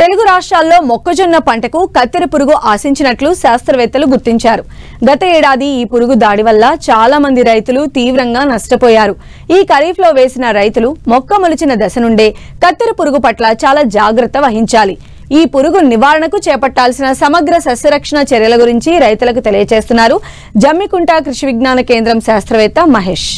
తెలుగు రాష్ట్రాల్లో మొక్కజొన్న పంటకు కత్తెర పురుగు ఆశించినట్లు శాస్త్రవేత్తలు గుర్తించారు. గత ఏడాది ఈ పురుగు దాడి వల్ల చాలా మంది రైతులు తీవ్రంగా నష్టపోయారు. ఈ ఖరీఫ్లో వేసిన రైతులు మొక్క మొలిచిన దశ నుండే కత్తెర పురుగు పట్ల చాలా జాగ్రత్త వహించాలి. ఈ పురుగు నివారణకు చేపట్టాల్సిన సమగ్ర సస్యరక్షణ చర్యల గురించి రైతులకు తెలియజేస్తున్నారు జమ్మికుంట కృషి విజ్ఞాన కేంద్రం శాస్త్రవేత్త మహేష్.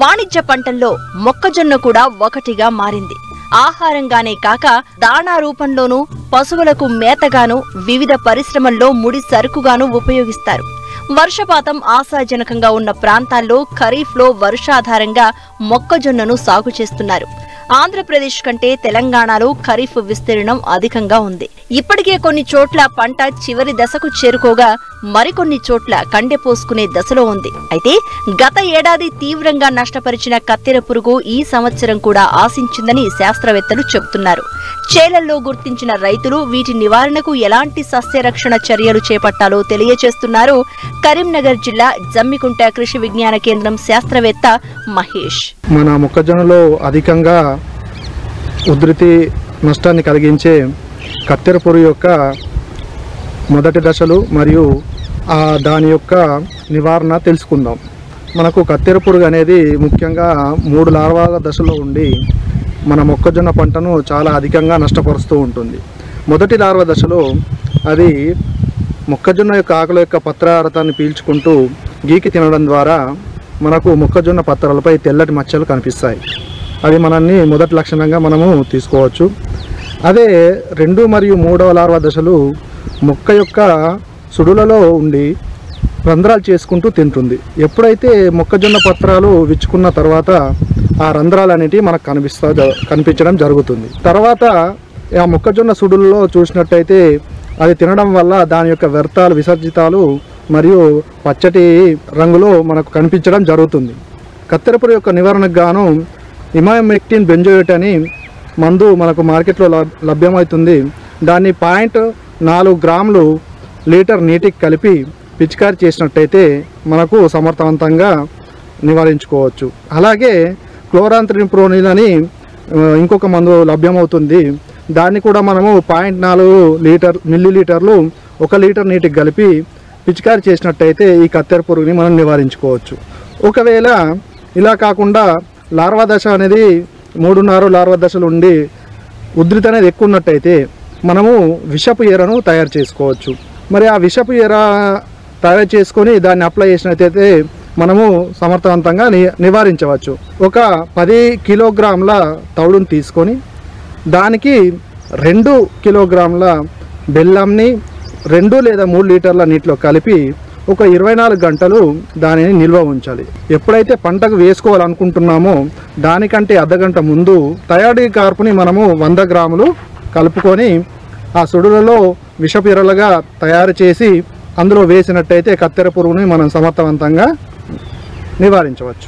వాణిజ్య పంటల్లో మొక్కజొన్న కూడా ఒకటిగా మారింది. ఆహారంగానే కాక దాణా రూపంలోనూ, పశువులకు మేతగాను, వివిధ పరిశ్రమల్లో ముడి సరుకుగాను ఉపయోగిస్తారు. వర్షపాతం ఆశాజనకంగా ఉన్న ప్రాంతాల్లో ఖరీఫ్లో వర్షాధారంగా మొక్కజొన్నను సాగు చేస్తున్నారు. ఆంధ్రప్రదేశ్ కంటే తెలంగాణలో ఖరీఫ్ విస్తీర్ణం అధికంగా ఉంది. ఇప్పటికే కొన్ని చోట్ల పంట చివరి దశకు చేరుకోగా మరికొన్ని చోట్ల కండె పోసుకునే దశలో ఉంది. అయితే గత ఏడాది తీవ్రంగా నష్టపరిచిన కత్తెర పురుగు ఈ సంవత్సరం కూడా ఆశించిందని శాస్త్రవేత్తలు చెబుతున్నారు. చేలల్లో గుర్తించిన రైతులు వీటి నివారణకు ఎలాంటి సస్యరక్షణ చర్యలు చేపట్టాలో తెలియజేస్తున్నారు కరీంనగర్ జిల్లా జమ్మికుంట కృషి విజ్ఞాన కేంద్రం శాస్త్రవేత్త మహేష్. మన మొక్కజొన్నలో అధికంగా ఉధృతి నష్టాన్ని కలిగించే కత్తెర పురుగు యొక్క మొదటి దశలు మరియు దాని యొక్క నివారణ తెలుసుకుందాం. మనకు కత్తెర పురుగు అనేది ముఖ్యంగా 3 లార్వాల దశలో ఉండి మన మొక్కజొన్న పంటను చాలా అధికంగా నష్టపరుస్తూ ఉంటుంది. మొదటి లార్వా దశలో అది మొక్కజొన్న యొక్క ఆకుల యొక్క పత్రరతాన్ని పీల్చుకుంటూ గీకి తినడం ద్వారా మనకు మొక్కజొన్న పత్రాలపై తెల్లటి మచ్చలు కనిపిస్తాయి. అది మనల్ని మొదటి లక్షణంగా మనము తీసుకోవచ్చు. అదే 2 మరియు 3వ లార్వా దశలు మొక్క యొక్క సుడులలో ఉండి రంధ్రాలు చేసుకుంటూ తింటుంది. ఎప్పుడైతే మొక్కజొన్న పత్రాలు విచ్చుకున్న తర్వాత ఆ రంధ్రాలు అనేటివి మనకు కనిపించడం జరుగుతుంది. తర్వాత ఆ మొక్కజొన్న సుడులలో చూసినట్టయితే అది తినడం వల్ల దాని యొక్క వ్యర్థాలు విసర్జితాలు మరియు పచ్చటి రంగులో మనకు కనిపించడం జరుగుతుంది. కత్తెర పురుగు యొక్క నివారణకు గాను ఇమామెక్టిన్ బెంజోయేట్ అని మందు మనకు మార్కెట్లో లభ్యమవుతుంది. దాన్ని 0.4 గ్రాములు లీటర్ నీటికి కలిపి పిచికారి చేసినట్టయితే మనకు సమర్థవంతంగా నివారించుకోవచ్చు. అలాగే క్లోరాంత్రిప్రోనిల్ అని ఇంకొక మందు లభ్యమవుతుంది. దాన్ని కూడా మనము 0.4 మిల్లీలీటర్లు 1 లీటర్ నీటికి కలిపి పిచికారి చేసినట్టయితే ఈ కత్తెర పురుగుని మనం నివారించుకోవచ్చు. ఒకవేళ ఇలా కాకుండా లార్వా దశ అనేది 3.5 లార్వా దశలు ఉండి ఉధృతి అనేది ఎక్కువ ఉన్నట్టయితే మనము విషపు ఎరను తయారు చేసుకోవచ్చు. మరి ఆ విషపు ఎర తయారు చేసుకొని దాన్ని అప్లై చేసినట్టయితే మనము సమర్థవంతంగా నివారించవచ్చు. ఒక 10 కిలోగ్రాముల తౌడును తీసుకొని దానికి 2 కిలోగ్రాముల బెల్లంని 2 లేదా 3 లీటర్ల నీటిలో కలిపి ఒక 24 గంటలు దానిని నిల్వ ఉంచాలి. ఎప్పుడైతే పంటకు వేసుకోవాలనుకుంటున్నామో దానికంటే అర్ధగంట ముందు థయాడి కార్పుని మనము 100 గ్రాములు కలుపుకొని ఆ సుడులలో విషపిరలుగా తయారు చేసి అందులో వేసినట్టయితే కత్తెర పురుగుని మనం సమర్థవంతంగా నివారించవచ్చు.